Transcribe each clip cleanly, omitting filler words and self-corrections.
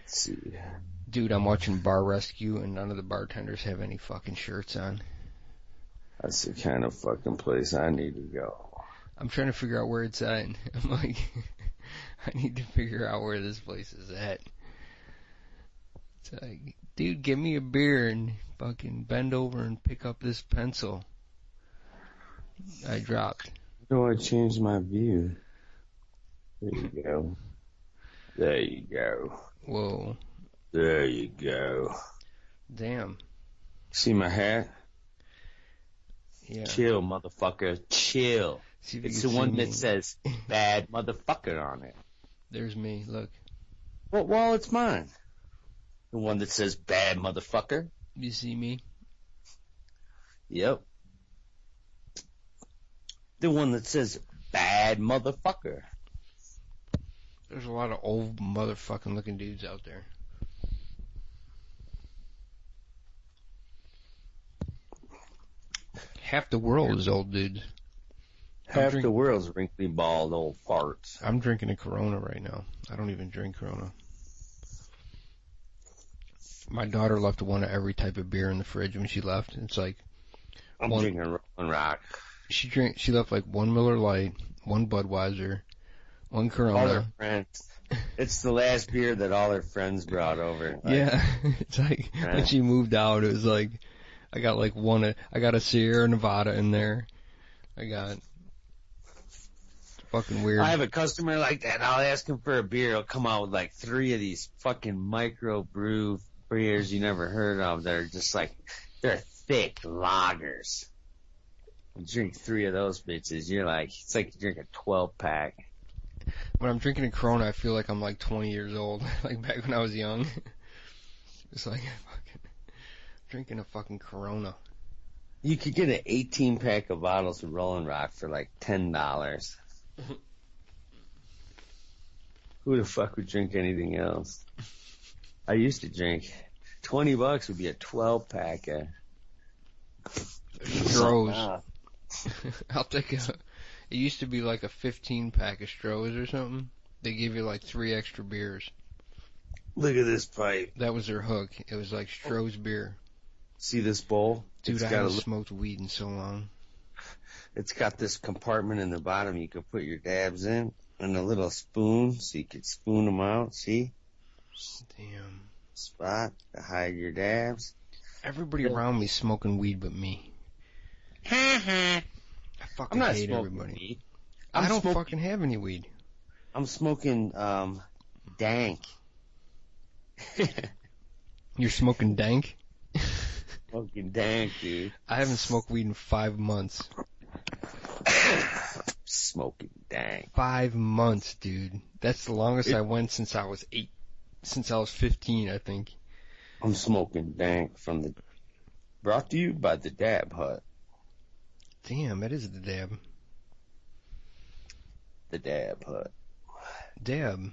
Let's see. Dude, I'm watching Bar Rescue and none of the bartenders have any fucking shirts on. That's the kind of fucking place I need to go. I'm trying to figure out where it's at. I'm like, I need to figure out where this place is at. It's like, dude, give me a beer and fucking bend over and pick up this pencil. I dropped. How do I change my view? There you go. There you go. Whoa. There you go. Damn. See my hat? Yeah. Chill, motherfucker. Chill. It's the one that says bad motherfucker on it. There's me. Look. Well, it's mine. The one that says bad motherfucker. You see me? Yep. The one that says bad motherfucker. There's a lot of old motherfucking looking dudes out there. Half the world is old dudes. Half the world's wrinkly, bald, old farts. I'm drinking a Corona right now. I don't even drink Corona. My daughter left one of every type of beer in the fridge when she left. It's like I'm drinking Rolling Rock. She left like one Miller Lite, one Budweiser, one Corona. All her friends. It's the last beer that all her friends brought over. Like, yeah, it's like when she moved out, it was like I got a Sierra Nevada in there. I got fucking weird. I have a customer like that. I'll ask him for a beer. He'll come out with like 3 of these fucking micro brew beers you never heard of that are just like, they're thick lagers. You drink 3 of those bitches, you're like, it's like you drink a 12-pack. When I'm drinking a Corona, I feel like I'm like 20 years old, like back when I was young. It's like fucking drinking a fucking Corona. You could get an 18-pack of bottles of Rolling Rock for like $10. Who the fuck would drink anything else? I used to drink. $20 would be a 12-pack of Strohs. I'll take a. It used to be like a 15-pack of Strohs or something. They give you like 3 extra beers. Look at this pipe. That was their hook. It was like Stroh's beer. See this bowl? Dude, I haven't smoked weed in so long. It's got this compartment in the bottom you can put your dabs in, and a little spoon so you can spoon them out. See? Damn. Spot to hide your dabs. Everybody around me smoking weed but me. I fucking hate everybody. Weed. I don't fucking have any weed. I'm smoking dank. You're smoking dank? Smoking dank, dude. I haven't smoked weed in 5 months. Smoking dank. 5 months, dude. That's the longest I went since I was 15, I think. I'm smoking dank brought to you by the Dab Hut. Damn, that is the Dab. The Dab Hut. Dab.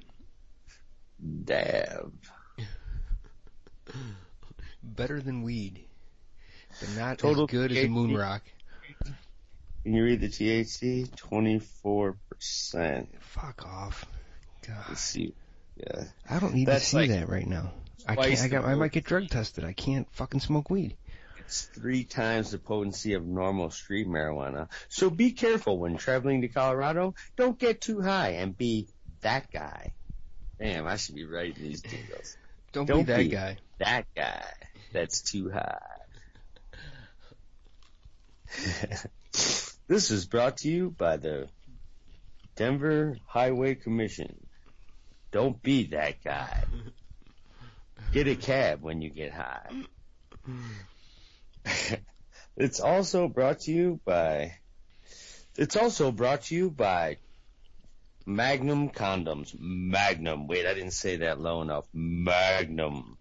Better than weed, but not Total as good as a moon rock. Can you read the THC? 24%. Fuck off. God. Let's see. Yeah. I don't need to see that right now. I might get drug tested. I can't fucking smoke weed. It's 3 times the potency of normal street marijuana. So be careful when traveling to Colorado. Don't get too high and be that guy. Damn, I should be writing these jingles. Don't be that guy. That guy that's too high. This is brought to you by the Denver Highway Commission. Don't be that guy. Get a cab when you get high. It's also brought to you by Magnum condoms. Magnum. Wait, I didn't say that low enough. Magnum.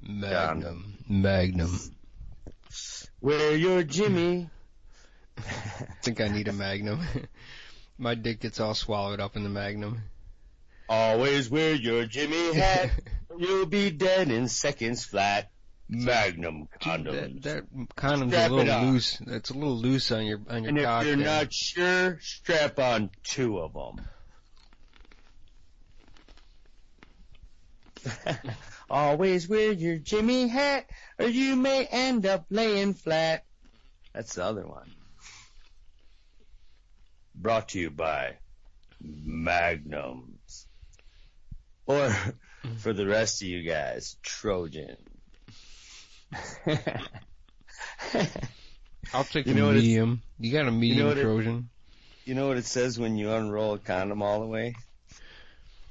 Wear your Jimmy. I think I need a Magnum. My dick gets all swallowed up in the Magnum. Always wear your Jimmy hat. You'll be dead in seconds flat. Magnum condoms. That condom's a little loose. It's a little loose on your cock. And if you're not sure, strap on 2 of them. Always wear your Jimmy hat, or you may end up laying flat. That's the other one. Brought to you by Magnums. Or, for the rest of you guys, Trojan. I'll take a medium. You got a medium Trojan? You know what it says when you unroll a condom all the way?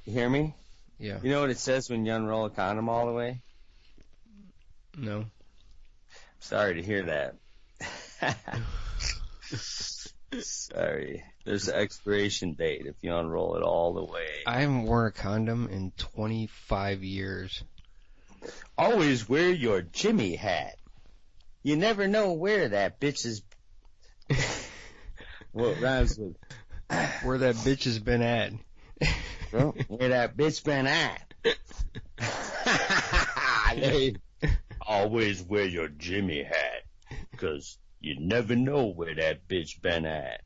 You hear me? Yeah. You know what it says when you unroll a condom all the way? No. Sorry to hear that. Sorry. There's an expiration date if you unroll it all the way. I haven't worn a condom in 25 years. Always wear your Jimmy hat. You never know where that bitch is. What rhymes with where that bitch has been at. Well, where that bitch been at. Always wear your Jimmy hat, 'cause you never know where that bitch been at.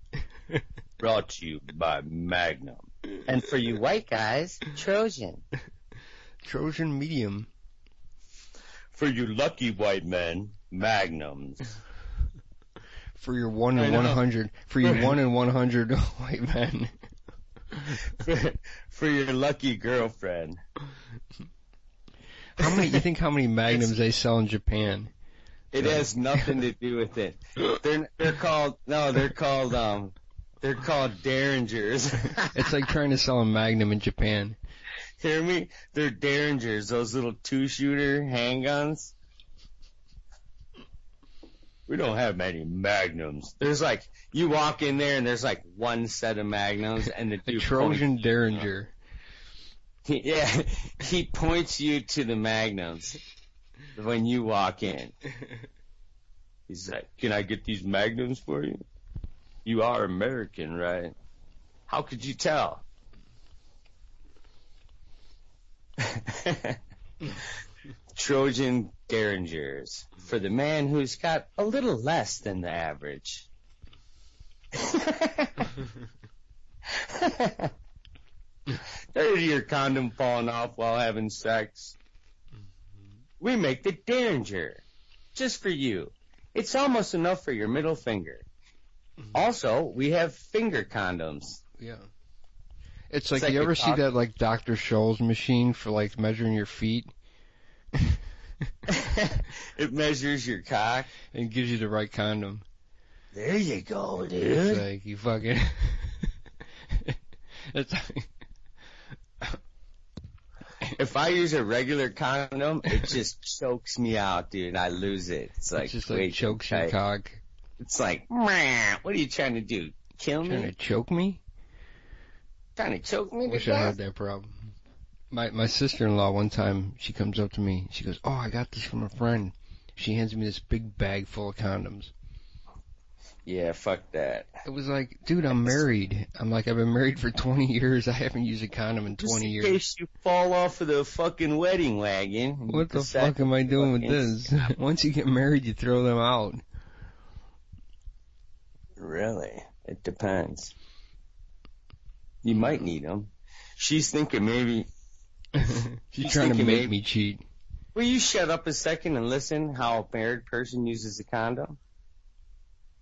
Brought to you by Magnum. And for you white guys, Trojan. Trojan medium. For you lucky white men, Magnums. For your 1 in 100, for your 1 in 100 white men. For your lucky girlfriend. How many Magnums they sell in Japan? It has nothing to do with it. They're called Derringers. It's like trying to sell a Magnum in Japan. Hear me? They're Derringers, those little 2-shooter handguns. We don't have many Magnums. There's like, you walk in there and there's like one set of Magnums and the dude a Trojan Derringer. He points you to the Magnums when you walk in. He's like, can I get these Magnums for you? You are American, right? How could you tell? Trojan Derringers. For the man who's got a little less than the average. Tired of your condom falling off while having sex? We make the Derringer. Just for you. It's almost enough for your middle finger. Also, we have finger condoms. Yeah. It's like you ever see that like Dr. Scholl's machine for like measuring your feet? It measures your cock and gives you the right condom. There you go, dude. It's like you fucking. It's like... If I use a regular condom, it just chokes me out, dude. I lose it. It's like just like chokes your cock. It's like, what are you trying to do? Kill me? Trying to choke me? Trying to choke me? Wish I had that problem. My sister-in-law, one time, she comes up to me. She goes, oh, I got this from a friend. She hands me this big bag full of condoms. Yeah, fuck that. It was like, dude, I'm married. I'm like, I've been married for 20 years. I haven't used a condom in 20 years. Just in case you fall off of the fucking wedding wagon. What the fuck am I doing with this? Once you get married, you throw them out. Really? It depends. You might need them. She's thinking maybe... She's trying to make me cheat. Will you shut up a second and listen how a married person uses a condom?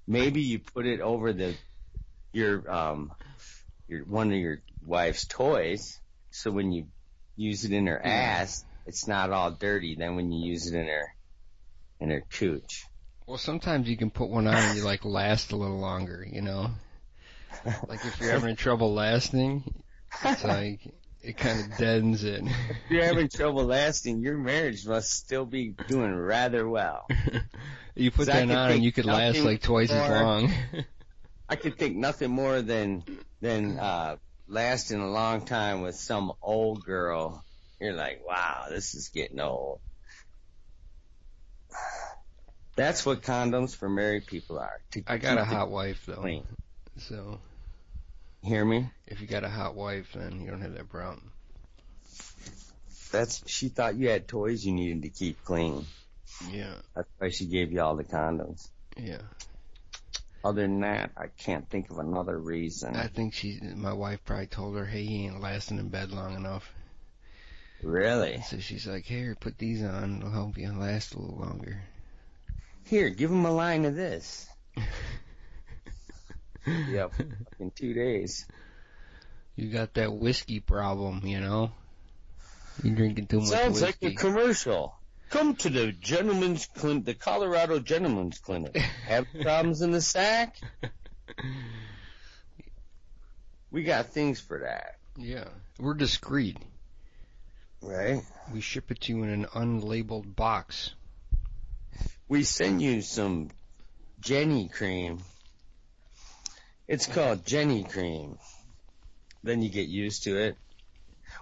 Maybe you put it over your one of your wife's toys, so when you use it in her ass, it's not all dirty. Then when you use it in her cooch. Well, sometimes you can put one on and you like last a little longer, you know. Like if you're having trouble lasting, it's like it kind of deadens it. If you're having trouble lasting, your marriage must still be doing rather well. You put that on and you could last like twice as long. I could think nothing more than lasting a long time with some old girl. You're like, wow, this is getting old. That's what condoms for married people are. I got a hot wife though. Clean. So. Hear me? If you got a hot wife, then you don't have that problem. She thought you had toys you needed to keep clean. Yeah. That's why she gave you all the condoms. Yeah. Other than that, I can't think of another reason. I think my wife probably told her, hey, he ain't lasting in bed long enough. Really? So she's like, here, put these on. It'll help you last a little longer. Here, give him a line of this. Yep, in 2 days. You got that whiskey problem, you know? You're drinking too much Sounds whiskey. like a commercial. Come to the gentleman's clinic, the Colorado Gentleman's Clinic. Have problems in the sack? We got things for that. Yeah. We're discreet. Right? We ship it to you in an unlabeled box. We send you some Jenny cream. It's called Jenny cream. Then you get used to it.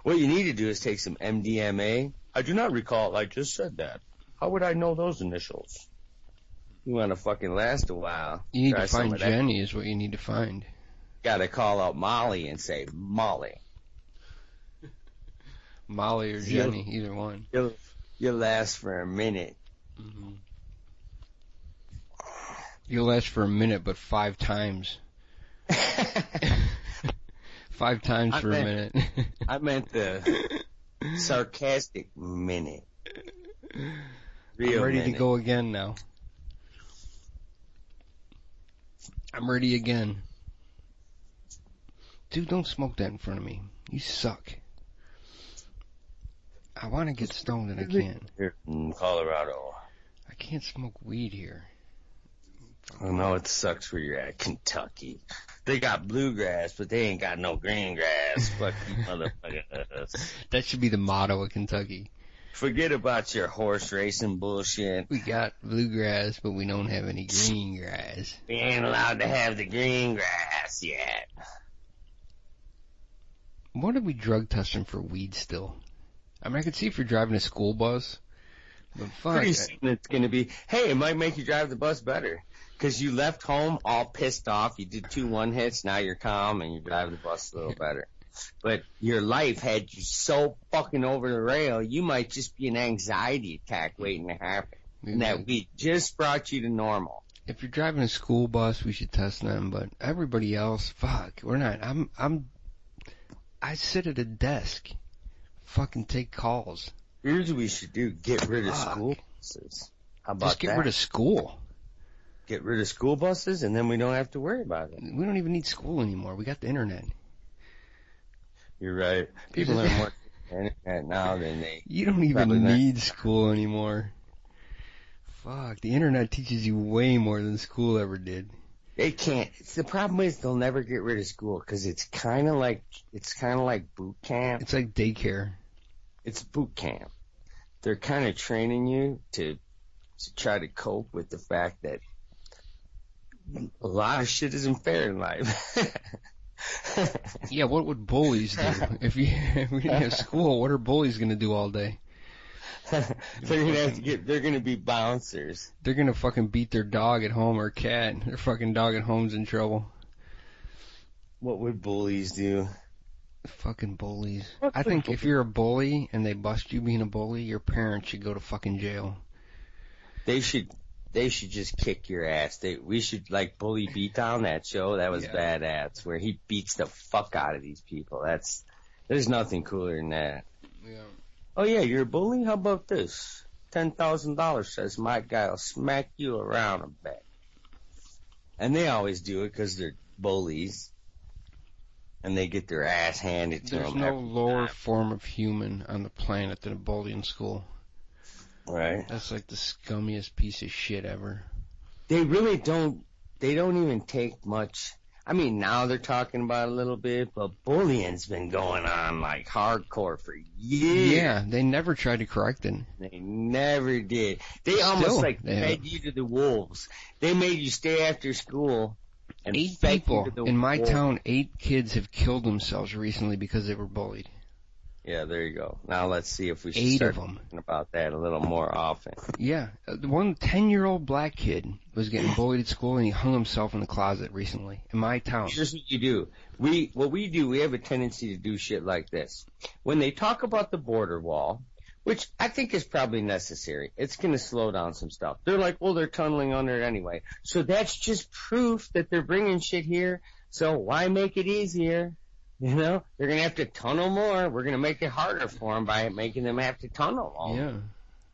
What you need to do is take some MDMA. I do not recall I just said that. How would I know those initials? You want to fucking last a while. You need Try to find some of that. Jenny is what you need to find. Gotta call out Molly and say, Molly. Molly or Jenny, either one. You'll last for a minute. Mm-hmm. You'll last for a minute, but 5 times. 5 times for a minute. I meant the sarcastic minute. Real I'm ready minute. to go again now. I'm ready again. Dude, don't smoke that in front of me. You suck. I want to get stoned and I can't. Here in Colorado. I can't smoke weed here. I know it sucks where you're at, Kentucky. They got bluegrass, but they ain't got no green grass. Fuck you motherfuckers. That should be the motto of Kentucky. Forget about your horse racing bullshit. We got bluegrass, but we don't have any green grass. We ain't allowed to have the green grass yet. What are we drug testing for weed still? I mean, I could see if you're driving a school bus, but fuck. Pretty soon it's going to be, hey, it might make you drive the bus better. Because you left home all pissed off. You did 2 1-hits. Now you're calm and you drive the bus a little better. But your life had you so fucking over the rail, you might just be an anxiety attack waiting to happen. And that weed just brought you to normal. If you're driving a school bus, we should test them. But everybody else, fuck, we're not. I sit at a desk, fucking take calls. Here's what we should do: get rid of school buses. How about Just get rid of school. Get rid of school buses, and then we don't have to worry about it. We don't even need school anymore. We got the internet. You're right. People learn more from the internet now than they. You don't even need school anymore. Fuck, the internet teaches you way more than school ever did. They can't. The problem is they'll never get rid of school because it's kind of like boot camp. It's like daycare. It's boot camp. They're kind of training you to try to cope with the fact that a lot of shit isn't fair in life. Yeah, what would bullies do? If we didn't have school, what are bullies gonna do all day? They're gonna be bouncers. They're gonna fucking beat their dog at home or cat. Their fucking dog at home's in trouble. What would bullies do? Fucking bullies. I think if you're a bully and they bust you being a bully, your parents should go to fucking jail. They should just kick your ass. We should, like, Bully Beatdown, that show. That was badass, where he beats the fuck out of these people. There's nothing cooler than that. Yeah. Oh yeah, you're a bully? How about this? $10,000 says my guy will smack you around a bit. And they always do it because they're bullies. And they get their ass handed to them. There's no lower form of human on the planet than a bully in school. Right. That's like the scummiest piece of shit ever. They really don't even take much. I mean, now they're talking about it a little bit, but bullying's been going on like hardcore for years. Yeah, they never tried to correct it. They never did. They almost fed you to the wolves. They made you stay after school and 8 fed people you to the in my wolves. town, 8 kids have killed themselves recently because they were bullied. Yeah, there you go. Now let's see if we should 8 start of them. talking about that a little more often. Yeah, one 10-year-old black kid was getting bullied at school and he hung himself in the closet recently in my town. Here's what you do. We have a tendency to do shit like this. When they talk about the border wall, which I think is probably necessary, it's going to slow down some stuff. They're like, well, they're tunneling under it anyway. So that's just proof that they're bringing shit here. So why make it easier? You know, they're going to have to tunnel more. We're going to make it harder for them by making them have to tunnel more. Yeah.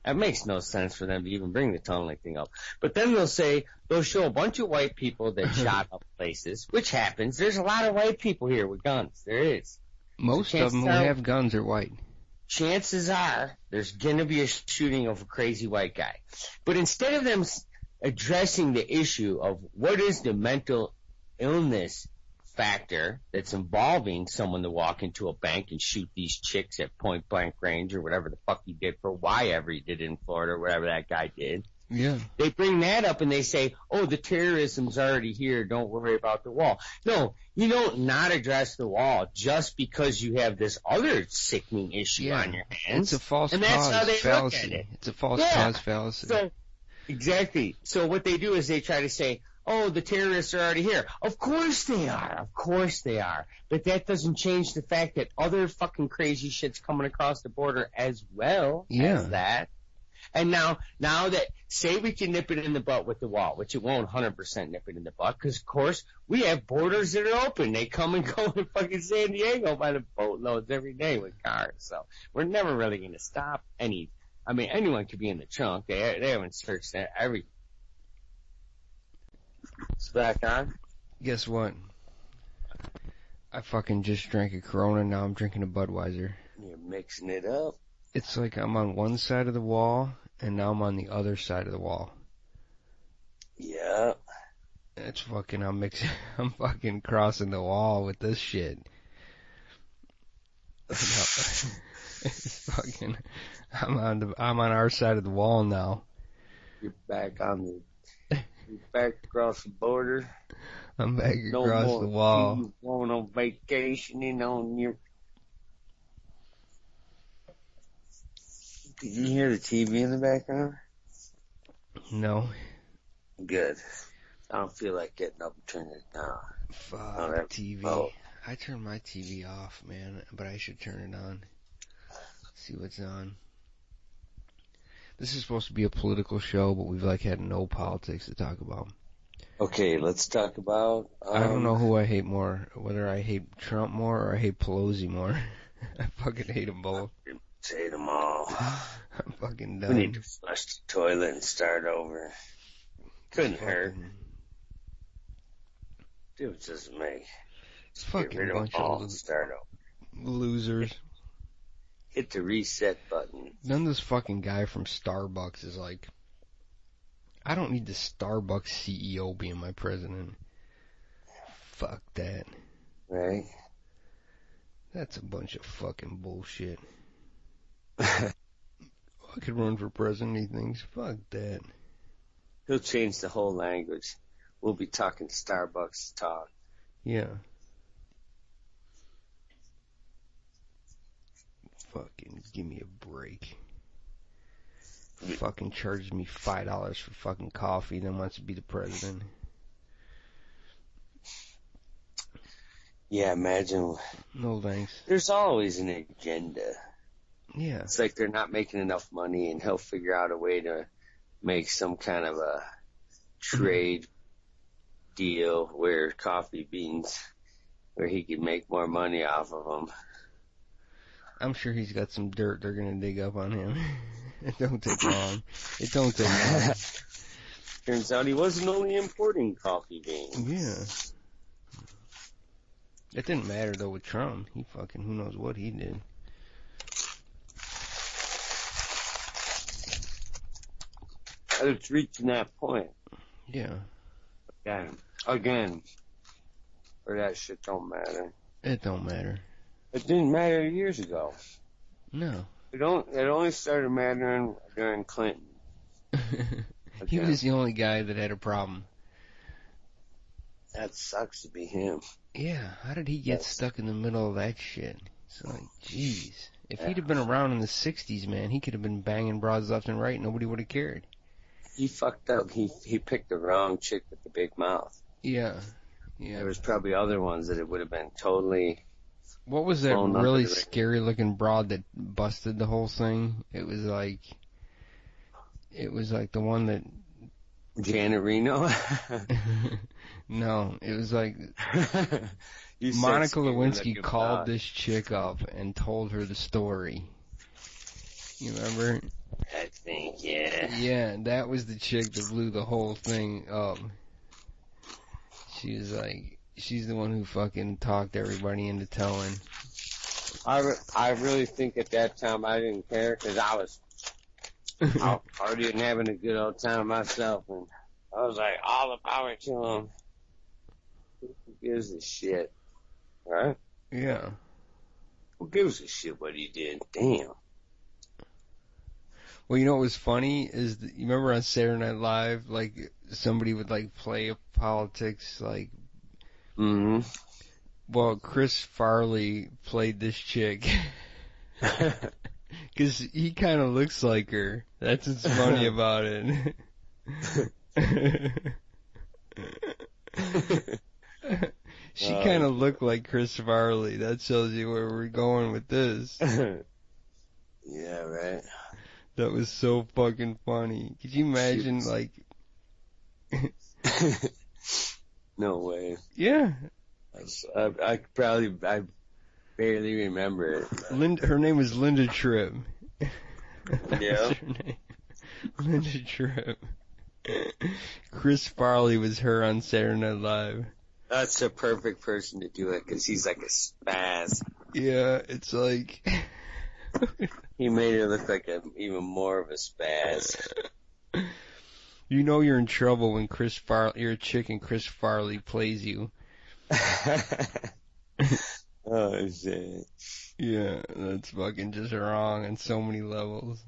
That makes no sense for them to even bring the tunneling thing up. But then they'll show a bunch of white people that shot up places, which happens. There's a lot of white people here with guns. There is. Most of them who have guns are white. Chances are there's going to be a shooting of a crazy white guy. But instead of them addressing the issue of what is the mental illness factor that's involving someone to walk into a bank and shoot these chicks at point blank range or whatever the fuck he did for why ever he did it in Florida or whatever that guy did. Yeah. They bring that up and they say, oh, the terrorism's already here. Don't worry about the wall. No, you don't not address the wall just because you have this other sickening issue on your hands. It's a false and that's cause how they fallacy. look at it. It's a false cause fallacy. So, exactly. So what they do is they try to say, oh, the terrorists are already here. Of course they are. Of course they are. But that doesn't change the fact that other fucking crazy shit's coming across the border as well as that. And now that, say we can nip it in the butt with the wall, which it won't 100% nip it in the butt, because, of course, we have borders that are open. They come and go in fucking San Diego by the boatloads every day with cars. So we're never really going to stop anyone could be in the trunk. They haven't searched that. It's back on. Guess what? I fucking just drank a Corona, now I'm drinking a Budweiser. You're mixing it up. It's like I'm on one side of the wall, and now I'm on the other side of the wall. Yeah. It's fucking, I'm fucking crossing the wall with this shit. It's fucking, I'm on our side of the wall now. You're back across the border. I'm back across the wall. You going on vacationing on your... Did you hear the TV in the background? No. Good. I don't feel like getting up and turning it down. Fuck TV. I turn my TV off, man, but I should turn it on. See what's on. This is supposed to be a political show, but we've had no politics to talk about. Okay, let's talk about... I don't know who I hate more, whether I hate Trump more or I hate Pelosi more. I fucking hate them both. Hate them all. I'm fucking done. We need to flush the toilet and start over. Couldn't hurt. Difference doesn't make. It's fucking a bunch of start over. Losers. Hit the reset button. Then this fucking guy from Starbucks is like, I don't need the Starbucks CEO being my president. Fuck that. Right? That's a bunch of fucking bullshit. I could run for president, he thinks. Fuck that. He'll change the whole language. We'll be talking Starbucks talk. Yeah. Fucking give me a break. Fucking charges me $5 for fucking coffee, then wants to be the president. Yeah, imagine. No thanks. There's always an agenda. Yeah. It's like they're not making enough money and he'll figure out a way to make some kind of a trade deal where coffee beans, where he can make more money off of them. I'm sure he's got some dirt they're gonna dig up on him. It don't take long. It don't take long. Turns out he wasn't only importing coffee beans. Yeah. It didn't matter though with Trump. He fucking, who knows what he did. It's reaching that point. Yeah. Again. Or that shit don't matter. It don't matter. It didn't matter years ago. No. It only started mattering during Clinton. He was the only guy that had a problem. That sucks to be him. Yeah, how did he get stuck in the middle of that shit? It's like, jeez. If he'd have been around in the 60s, man, he could have been banging broads left and right. Nobody would have cared. He fucked up. He picked the wrong chick with the big mouth. Yeah. Yeah. There was probably other ones that it would have been totally... What was that really scary looking broad that busted the whole thing? It was like the one that Janet Reno. No, it was like You said Monica scary Lewinsky looking called dog. this chick up and told her the story. You remember? I think, yeah. Yeah, that was the chick that blew the whole thing up. She was like, she's the one who fucking talked everybody into telling. I really think at that time I didn't care because I was out partying and having a good old time myself, and I was like, all the power to him. Who gives a shit, right? Yeah. Who gives a shit what he did? Damn. Well, you know what was funny is that, you remember on Saturday Night Live, like somebody would like play politics, like. Mm-hmm. Well, Chris Farley played this chick. Because he kind of looks like her. That's what's funny about it. She kind of looked like Chris Farley. That shows you where we're going with this. Yeah, right. That was so fucking funny. Could you imagine, like... No way. Yeah. I barely remember it. Her name was Linda Tripp. Yeah. Her name. Linda Tripp. Chris Farley was her on Saturday Night Live. That's the perfect person to do it because he's like a spaz. Yeah, it's like... He made her look like even more of a spaz. You know you're in trouble when you're a chick and Chris Farley plays you. Oh shit. Yeah, that's fucking just wrong on so many levels.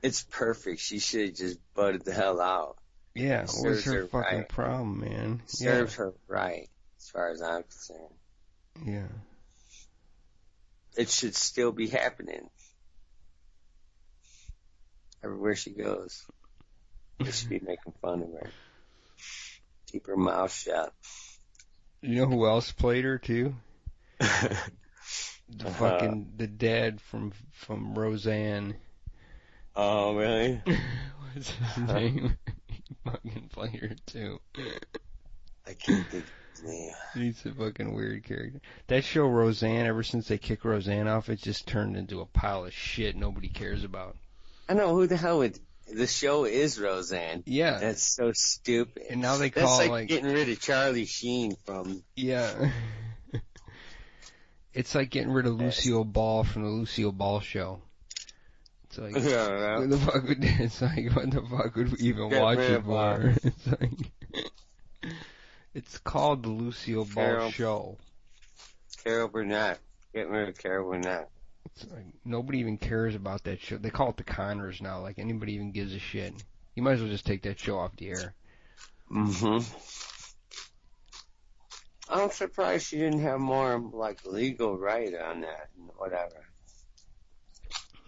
It's perfect. She should have just butted the hell out. Yeah, what's her fucking right. problem, man? Serves her right, as far as I'm concerned. Yeah. It should still be happening. Everywhere she goes. They should be making fun of her. Keep her mouth shut. You know who else played her too? The dad from Roseanne. Oh, really? What's his name? He fucking played her too. I can't think of his name. He's a fucking weird character. That show Roseanne, ever since they kicked Roseanne off, it's just turned into a pile of shit nobody cares about. I know, who the hell would... The show is Roseanne. Yeah. That's so stupid. And now they call That's like getting rid of Charlie Sheen from... Yeah. It's like getting rid of Lucille Ball from the Lucille Ball Show. It's like, what the fuck would we even watch it for? It's like, it's called the Lucille Ball Show. Carol Burnett. Getting rid of Carol Burnett. It's like, nobody even cares about that show. They call it the Conners now. Like, anybody even gives a shit. You might as well just take that show off the air. Mm-hmm. I'm surprised she didn't have more, like, legal right on that. Whatever.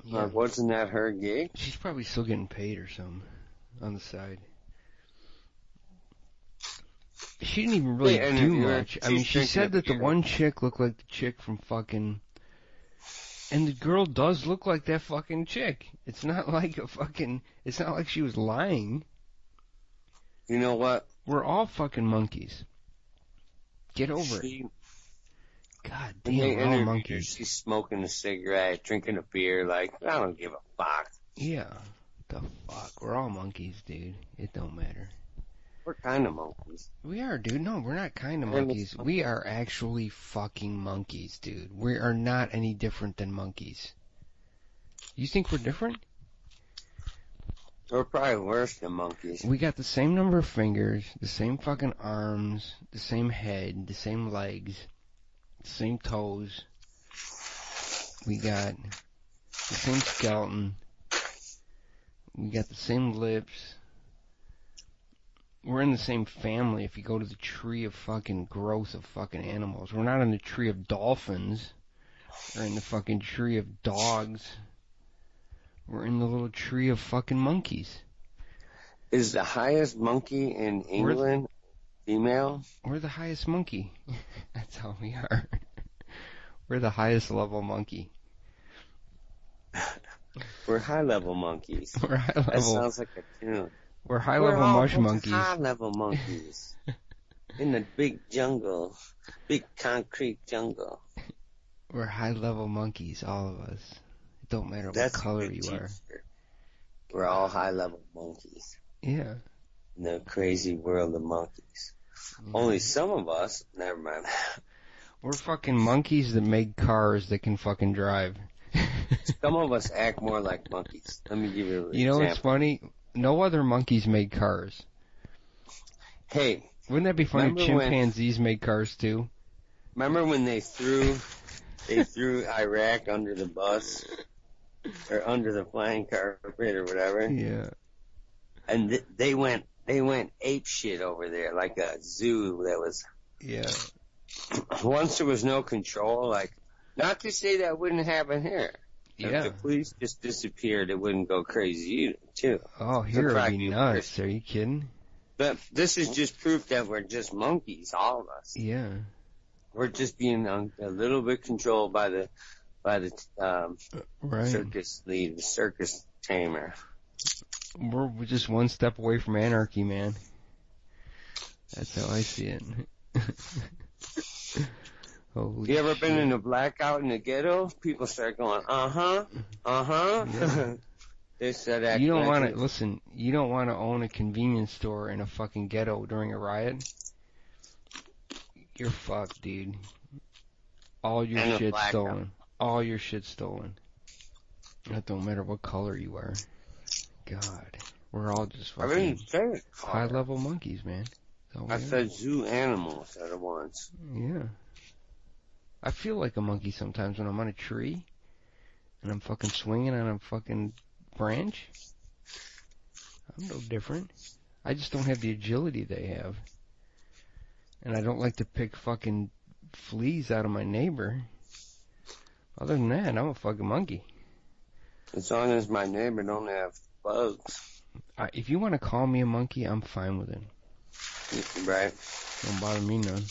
Yeah. Like, wasn't that her gig? She's probably still getting paid or something on the side. She didn't even really do much. I mean, she said that the one chick looked like the chick from fucking... And the girl does look like that fucking chick. It's not like it's not like she was lying. You know what? We're all fucking monkeys. Get over it. God damn, we're all monkeys. She's smoking a cigarette, drinking a beer, like, I don't give a fuck. Yeah. The fuck? We're all monkeys, dude. It don't matter. We're kind of monkeys. We are, dude. No, we're not kind of monkeys. We are actually fucking monkeys, dude. We are not any different than monkeys. You think we're different? We're probably worse than monkeys. We got the same number of fingers, the same fucking arms, the same head, the same legs, the same toes. We got the same skeleton. We got the same lips. We're in the same family if you go to the tree of fucking growth of fucking animals. We're not in the tree of dolphins. Or in the fucking tree of dogs. We're in the little tree of fucking monkeys. Is the highest monkey in England female? We're the highest monkey. That's how we are. We're the highest level monkey. We're high level monkeys. We're high level. That sounds like a tune. We're high-level mush monkeys. High-level monkeys. In the big jungle. Big concrete jungle. We're high-level monkeys, all of us. It don't matter what color you are. We're all high-level monkeys. Yeah. In the crazy world of monkeys. Only some of us, never mind. We're fucking monkeys that make cars that can fucking drive. Some of us act more like monkeys. Let me give you an example. You know what's funny? No other monkeys made cars. Hey. Wouldn't that be funny if chimpanzees made cars too? Remember when they threw Iraq under the bus? Or under the flying carpet or whatever? Yeah. And they went ape shit over there, like a zoo that was... Yeah. Once there was no control, like, not to say that wouldn't happen here. Yeah. If the police just disappeared, it wouldn't go crazy too. Oh, here it would be nuts. Are you kidding? But this is just proof that we're just monkeys, all of us. Yeah. We're just being a little bit controlled by the right. circus lead, the circus tamer. We're just one step away from anarchy, man. That's how I see it. Holy you ever shit. been in a blackout in the ghetto? People start going, uh-huh. Yeah. They said that. You don't want to, listen, you don't want to own a convenience store in a fucking ghetto during a riot? You're fucked, dude. All your shit's stolen. All your shit's stolen. That don't matter what color you are. God. We're all just fucking high-level monkeys, man. I said zoo animals are the ones. Yeah. I feel like a monkey sometimes when I'm on a tree and I'm fucking swinging on a fucking branch. I'm no different. I just don't have the agility they have. And I don't like to pick fucking fleas out of my neighbor. Other than that, I'm a fucking monkey. As long as my neighbor don't have bugs. If you want to call me a monkey, I'm fine with it. Right. Don't bother me none.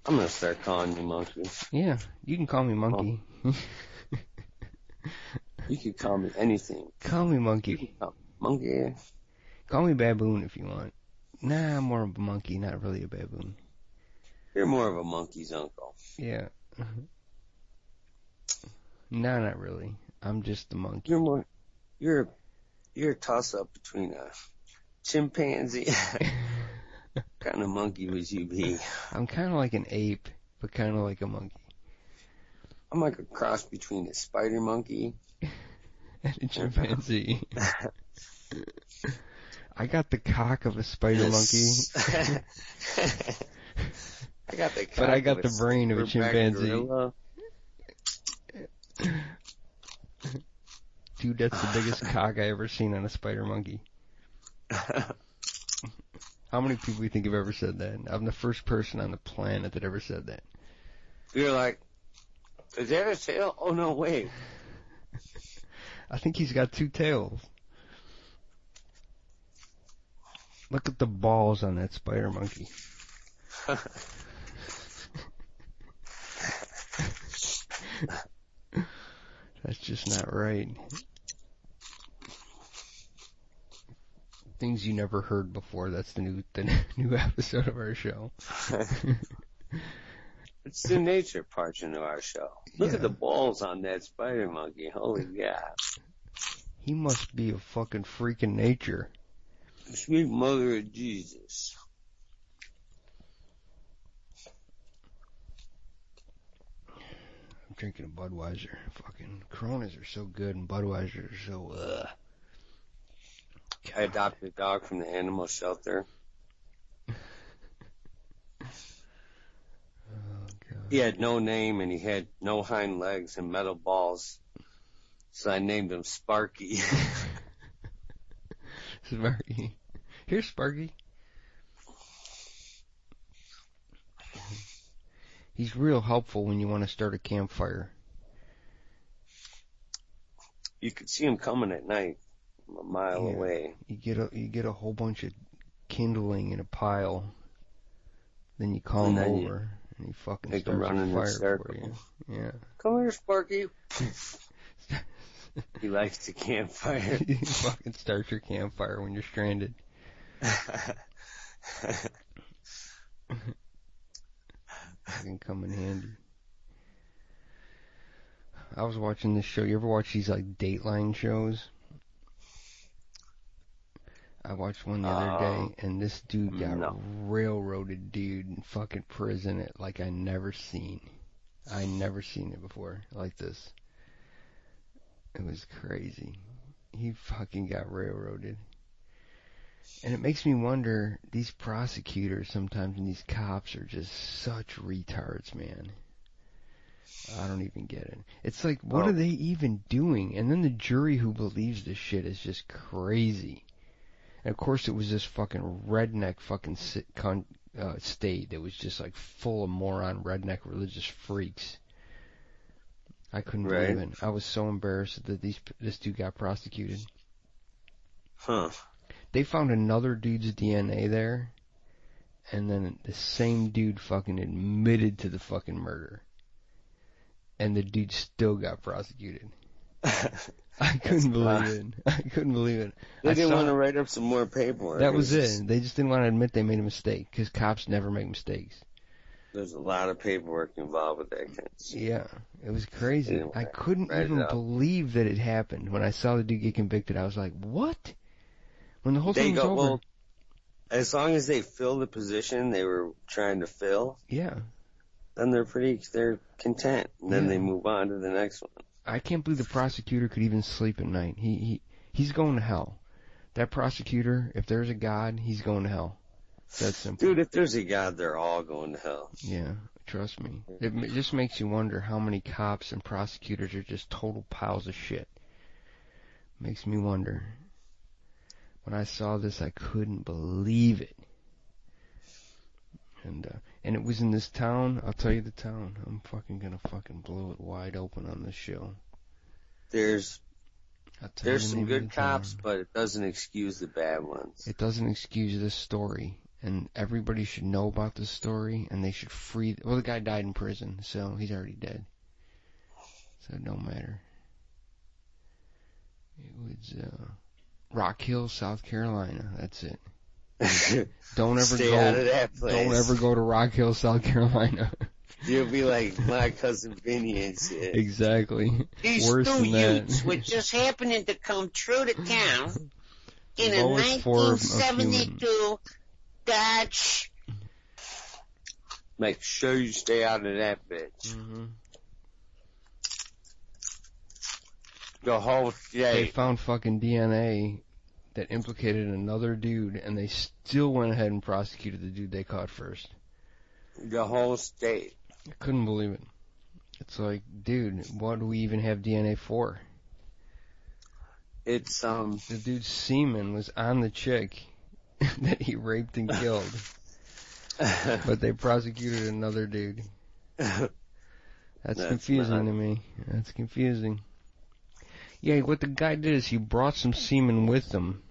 I'm gonna start calling you monkey. Yeah, you can call me monkey. Oh. You can call me anything. Call me monkey. You can call me monkey. Call me baboon if you want. Nah, I'm more of a monkey, not really a baboon. You're more of a monkey's uncle. Yeah. No, not really. I'm just a monkey. You're a toss-up between a chimpanzee. What kind of monkey would you be? I'm kind of like an ape, but kind of like a monkey. I'm like a cross between a spider monkey and a chimpanzee. I got the cock of a spider monkey. I got the cock but I got the brain of a chimpanzee. Dude, that's the biggest cock I ever seen on a spider monkey. How many people do you think have ever said that? I'm the first person on the planet that ever said that. You're like, is that a tail? Oh, no, wait. I think he's got two tails. Look at the balls on that spider monkey. That's just not right. Things you never heard before. That's the new episode of our show. It's the nature portion of our show. Look at the balls on that spider monkey. Holy God. He must be a fucking freak in nature. Sweet mother of Jesus. I'm drinking a Budweiser. Fucking Coronas are so good and Budweisers are so, I adopted a dog from the animal shelter. He had no name and he had no hind legs and metal balls. So I named him Sparky. Sparky. Here's Sparky. He's real helpful when you want to start a campfire. You could see him coming at night, a mile away. You get a whole bunch of kindling in a pile. Then you call him over. And he fucking starts a fire for you. Yeah. Come here, Sparky. He likes the campfire. He fucking starts your campfire when you're stranded. Fucking come in handy. I was watching this show. You ever watch these like Dateline shows? I watched one the other day, and this dude got railroaded, dude, in fucking prison at like I never seen it before like this. It was crazy. He fucking got railroaded. And it makes me wonder, these prosecutors sometimes and these cops are just such retards, man. I don't even get it. It's like, what are they even doing? And then the jury who believes this shit is just crazy. And of course it was this fucking redneck fucking state that was just like full of moron redneck religious freaks. I couldn't believe it. I was so embarrassed that this dude got prosecuted. Huh. They found another dude's DNA there, and then the same dude fucking admitted to the fucking murder. And the dude still got prosecuted. I couldn't believe it. I couldn't believe it. They didn't want to write up some more paperwork. That was it. They just didn't want to admit they made a mistake, because cops never make mistakes. There's a lot of paperwork involved with that kind of shit. Yeah, it was crazy. I couldn't even believe that it happened. When I saw the dude get convicted, I was like, what? When the whole thing was over. Well, as long as they fill the position they were trying to fill, then they're content. And then they move on to the next one. I can't believe the prosecutor could even sleep at night. He's going to hell. That prosecutor, if there's a God, he's going to hell. That's simple. Dude, if there's a God, they're all going to hell. Yeah, trust me. It just makes you wonder how many cops and prosecutors are just total piles of shit. Makes me wonder. When I saw this, I couldn't believe it. And it was in this town. I'll tell you the town. I'm fucking gonna fucking blow it wide open on this show. There's some good cops, but it doesn't excuse the bad ones. It doesn't excuse this story. And everybody should know about this story, and they should free... Well, the guy died in prison, so he's already dead. So it don't matter. It was Rock Hill, South Carolina. That's it. Don't ever Stay out of that place. Don't ever go to Rock Hill, South Carolina. You'll be like my cousin Vinny and shit. Exactly. These Worse two than that. youths were just happening to come through the town in a Lowest form of human. 1972 Dodge. Make sure you stay out of that bitch. Mm-hmm. The whole state. They found fucking DNA that implicated another dude, and they still went ahead and prosecuted the dude they caught first. The whole state. I couldn't believe it. It's like, dude, what do we even have DNA for? It's, The dude's semen was on the chick that he raped and killed. But they prosecuted another dude. That's confusing to me. That's confusing. Yeah, what the guy did is he brought some semen with him.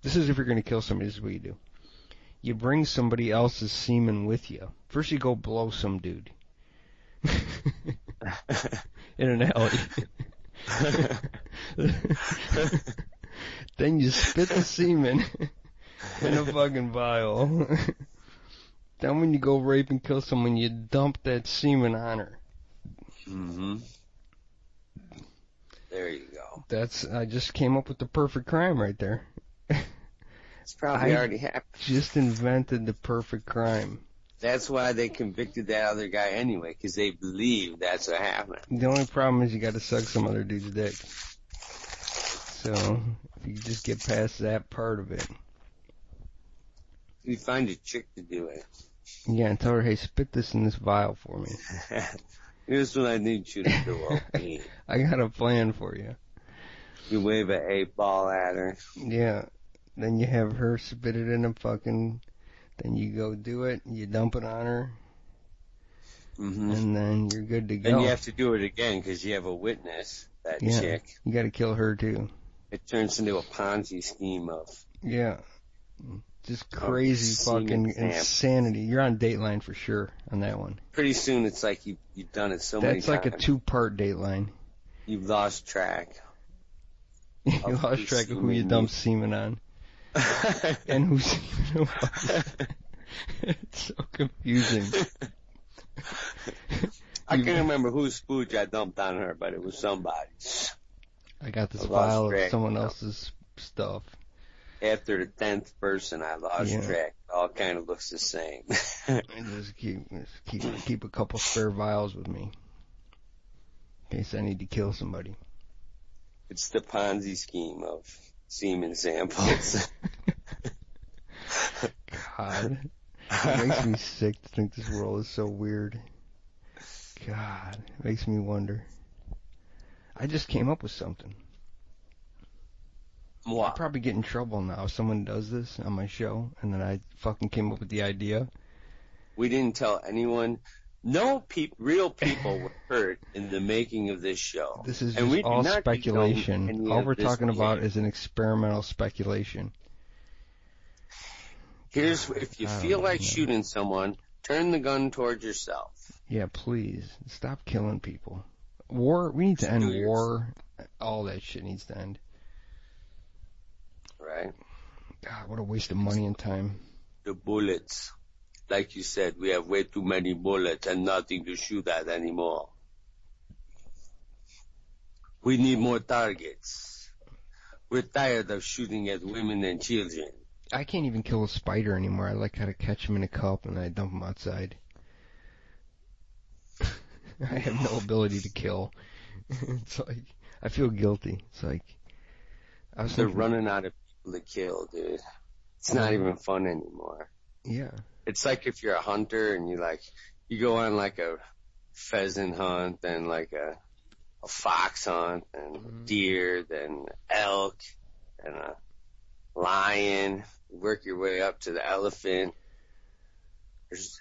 This is if you're going to kill somebody, this is what you do. You bring somebody else's semen with you. First you go blow some dude. In an alley. Then you spit the semen in a fucking vial. Then when you go rape and kill someone, you dump that semen on her. Mm-hmm. There you go. I just came up with the perfect crime right there. It's probably already happened. Just invented the perfect crime. That's why they convicted that other guy anyway, because they believe that's what happened. The only problem is you got to suck some other dude's dick. So if you just get past that part of it, you find a chick to do it. Yeah, and tell her, hey, spit this in this vial for me. Here's what I need you to do, okay? I got a plan for you. You wave an 8-ball at her. Yeah. Then you have her spit it in a fucking... Then you go do it, you dump it on her, and then you're good to go. And you have to do it again because you have a witness, that chick. You got to kill her too. It turns into a Ponzi scheme of... Yeah. Just crazy fucking insanity. You're on Dateline for sure on that one. Pretty soon it's like you've done it so many times. That's like a 2-part Dateline. You've lost track. You lost track of who you dumped semen on. And who's it's so confusing. I can't remember whose spooge I dumped on her, but it was somebody's. I got this I lost file of track, someone you know. else's stuff. After the 10th person, I lost Yeah. track. It all kind of looks the same. I just keep a couple spare vials with me in case I need to kill somebody. It's the Ponzi scheme of semen samples. God, it makes me sick to think this world is so weird. God, it makes me wonder. I just came up with something. I'll What? probably get in trouble now if someone does this on my show, and then I fucking came up with the idea. We didn't tell anyone. No real people were hurt in the making of this show. This is And just we do all not condone speculation. any All of we're this talking about behavior. is an experimental speculation. Here's, if you I don't feel like know. shooting someone, turn the gun towards yourself. Yeah, please stop killing people. War. We need to end Do war. All that shit needs to end. Right? God, what a waste of money and time. The bullets. Like you said, we have way too many bullets and nothing to shoot at anymore. We need more targets. We're tired of shooting at women and children. I can't even kill a spider anymore. I like how to catch them in a cup and then I dump them outside. I have no ability to kill. It's like I feel guilty. It's like I was They're thinking, running out of people to kill, dude. It's not even fun anymore. yeah. It's like if you're a hunter and you go on like a pheasant hunt and like a fox hunt and deer, then elk and a lion. You work your way up to the elephant. There's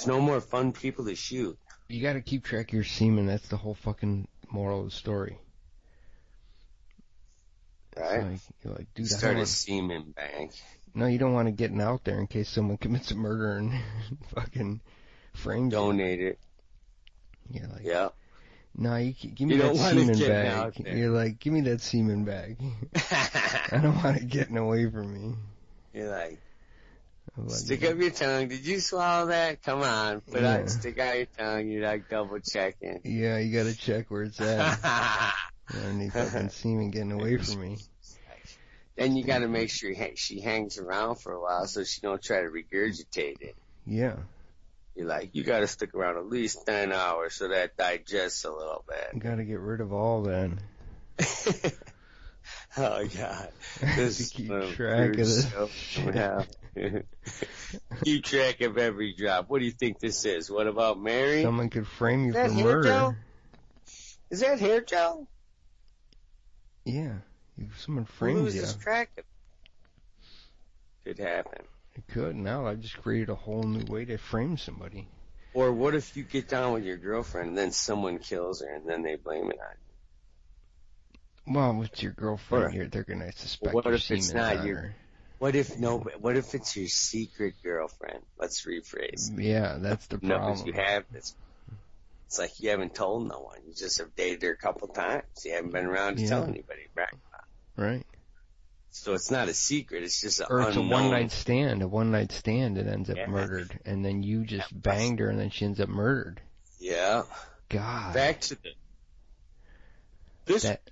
no more fun people to shoot. You got to keep track of your semen. That's the whole fucking moral of the story. Right? It's like, you're like, dude, I Start don't a want... semen bank. No, you don't want to get out there in case someone commits a murder and fucking frames you. Donate it. Yeah, like, Yeah. no, give me You that don't want it semen getting bag. out there. You're like, give me that semen bag. I don't want it getting away from me. You're like, I'm like, stick up your tongue. Did you swallow that? Come on. Yeah. Stick out your tongue. You're like double checking. yeah, you gotta check where it's at. And the fucking semen getting away from me. Then you gotta make sure she hangs around for a while so she don't try to regurgitate it. Yeah, You're like, you gotta stick around at least 10 hours so that digests a little you bit. gotta get rid of all that. Oh God. This To keep little track of crude this stuff. shit. Yeah. Keep track of every drop. What do you think this is? What about Mary? Someone could frame you Is that for hair murder. gel? Is that hair gel? Yeah, someone Who frames you. loses track of it? Could happen. It could. Now I've just created a whole new way to frame somebody. Or what if you get down with your girlfriend and then someone kills her and then they blame it on you? Well, with your girlfriend, Or- they're gonna suspect what your if it's semen's not on your- her. What if it's your secret girlfriend? Let's rephrase. Yeah, that's the No, problem. because you have this. It's like you haven't told no one. You just have dated her a couple times. You haven't been around to tell Yeah. anybody, right? Right? So it's not a secret. It's just an Or it's unknown. a one-night stand. A one-night stand that ends up Yeah. murdered, and then you just banged her, and then she ends up murdered. Yeah. God, Back to the.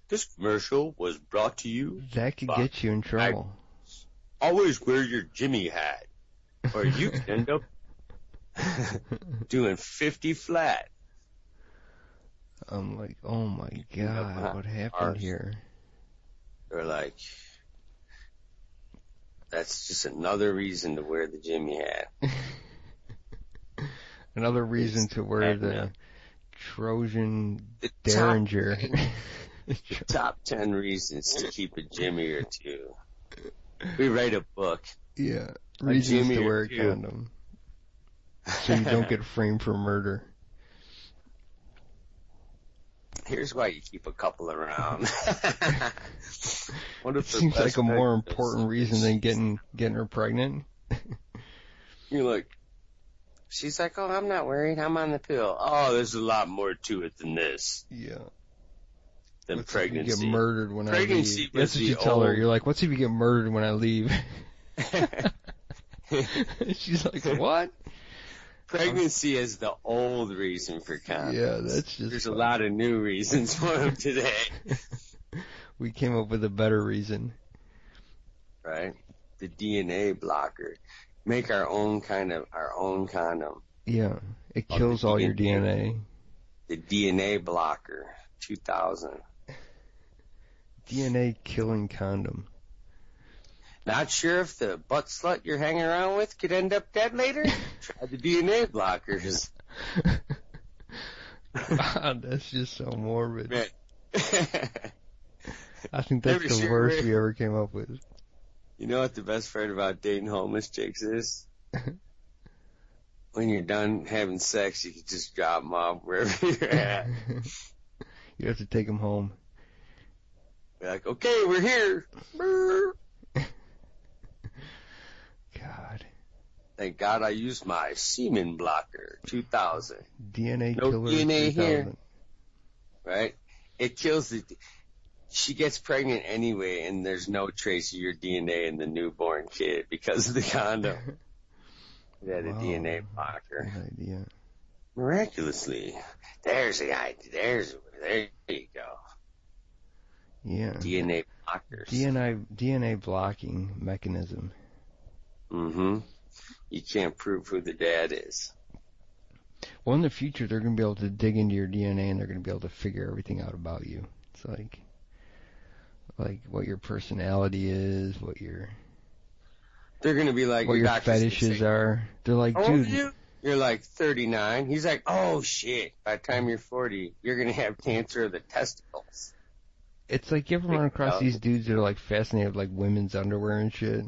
This commercial was brought to you. that could Fuck. get you in trouble. Always wear your Jimmy hat, or you could end up doing 50 flat. I'm like, oh my God, what happened Ours. here? Or like, that's just another reason to wear the Jimmy hat. Another reason to wear Yeah. the Trojan The Derringer. top 10 reasons to keep a Jimmy or two. We write a book. Yeah, reasons Jimmy to or wear a two. condom. So you don't get framed for murder. Here's why you keep a couple around. What if the Seems like best a more part is- important reason than getting her pregnant. You're like, she's like, oh, I'm not worried. I'm on the pill. Oh, there's a lot more to it than this. Yeah. Than What's if you pregnancy. get murdered when Pregnancy I leave? was That's what the you tell her. old- You're like, what's if you get murdered when I leave? She's like, what? Pregnancy is the old reason for condoms. Yeah, that's just There's fun. a lot of new reasons for them today. We came up with a better reason. Right? The DNA blocker. Make our own condom. Yeah, it kills all your DNA. The DNA blocker, 2000. DNA killing condom. Not sure if the butt slut you're hanging around with could end up dead later? Try the DNA blockers. God, that's just so morbid. Man. I think that's Never the sure worst where- we ever came up with. You know what the best part about dating homeless chicks is? When you're done having sex, you can just drop them off wherever you're at. You have to take them home. Be like, okay, we're here. Brr. God. Thank God I used my semen blocker, 2000. DNA No killer DNA 3000. here. Right? It kills she gets pregnant anyway, and there's no trace of your DNA in the newborn kid because of the condom. It had a Wow. DNA blocker. Good idea. Miraculously. There's the idea. There you go. Yeah. DNA blockers. DNA blocking mechanism. Mm-hmm. You can't prove who the dad is. Well, in the future, they're going to be able to dig into your DNA and they're going to be able to figure everything out about you. It's like what your personality is, what your They're gonna be like, your doctor's gonna fetishes say, are. They're like, "How old are dude, you?" You're like 39. He's like, oh shit, by the time you're 40, you're gonna have cancer of the testicles. it's like you ever run across these dudes that are like fascinated with like women's underwear and shit.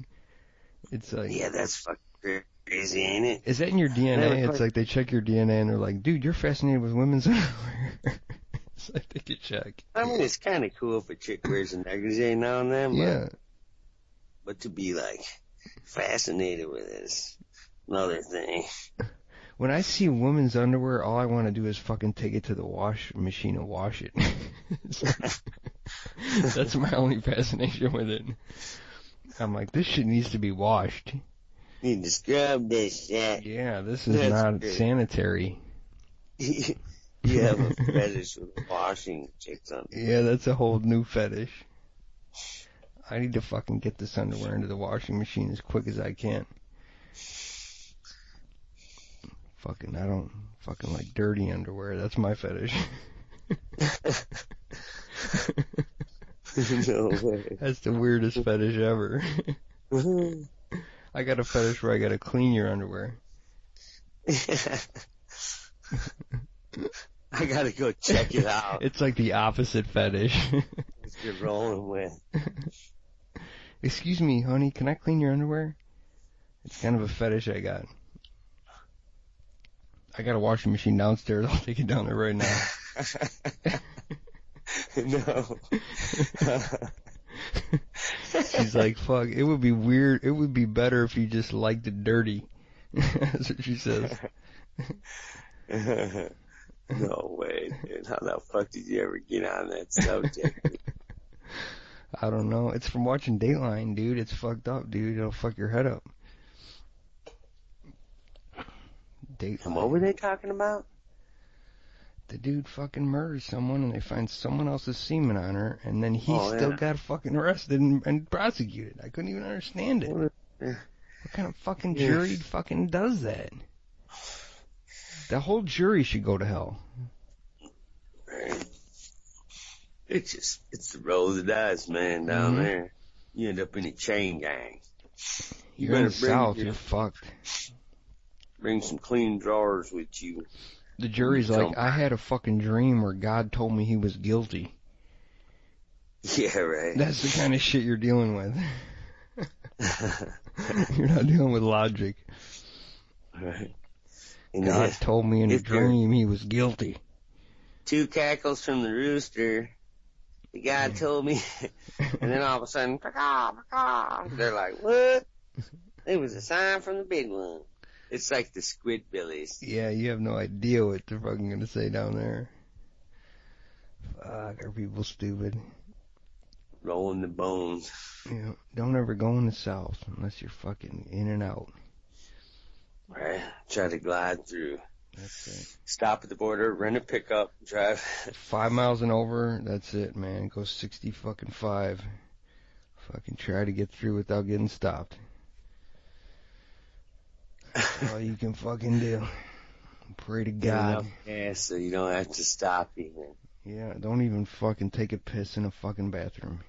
It's like, Yeah, that's fucking crazy, ain't it? is that in your DNA? Never It's quite- like they check your DNA and they're like, dude, you're fascinated with women's underwear. It's like they could check. I mean, it's kind of cool if a chick wears a negligee now and then, Yeah. but to be like fascinated with it is another thing. When I see women's underwear, all I want to do is fucking take it to the wash machine and wash it. That's my only fascination with it. I'm like, this shit needs to be washed. Need to scrub this shit. Yeah, this is That's not great. sanitary. You have a fetish with washing chicks on. Yeah, that's a whole new fetish. I need to fucking get this underwear into the washing machine as quick as I can. Fucking, I don't fucking like dirty underwear. That's my fetish. No way. That's the weirdest fetish ever. I got a fetish where I gotta clean your underwear. I gotta go check it out. It's like the opposite fetish. What you're rolling with. Excuse me, honey, can I clean your underwear? It's kind of a fetish I got. I got a washing machine downstairs. I'll take it down there right now. No. She's like, fuck, it would be weird. It would be better if you just liked it dirty. That's what she says. No way, dude. How the fuck did you ever get on that subject? I don't know. It's from watching Dateline, dude. It's fucked up, dude. It'll fuck your head up. Dateline. And what were they talking about? The dude fucking murders someone and they find someone else's semen on her and then he still got fucking arrested and prosecuted. I couldn't even understand it. What kind of fucking jury fucking does that? The whole jury should go to hell. Right. It's the roll of the dice, man, down there. You end up in a chain gang. You're in the better bring South, your- you're fucked. Bring some clean drawers with you. The jury's Come like, I had a fucking dream where God told me he was guilty. Yeah, right. That's the kind of shit you're dealing with. You're not dealing with logic. Right. And God then told me in a if you're- dream he was guilty. 2 cackles from the rooster. The guy told me, and then all of a sudden, "Caw, caw." They're like, what? It was a sign from the big one. It's like the Squidbillies. Yeah, you have no idea what they're fucking gonna say down there. Fuck, are people stupid? rolling the bones. Yeah, don't ever go in the south unless you're fucking in and out. Right? Try to glide through. That's it. Stop at the border, rent a pickup, drive. 5 miles and over, that's it, man. Go 60 fucking 5. Fucking try to get through without getting stopped. That's all you can fucking do. Pray to God. Yeah, so you don't have to stop even. Yeah, don't even fucking take a piss in a fucking bathroom.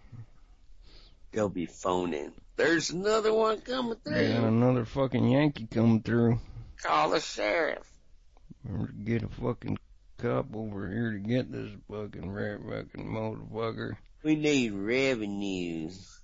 They'll be phoning. There's another one coming through. Yeah, another fucking Yankee coming through. Call the sheriff. Or get a fucking cop over here to get this fucking rat fucking motherfucker. We need revenues.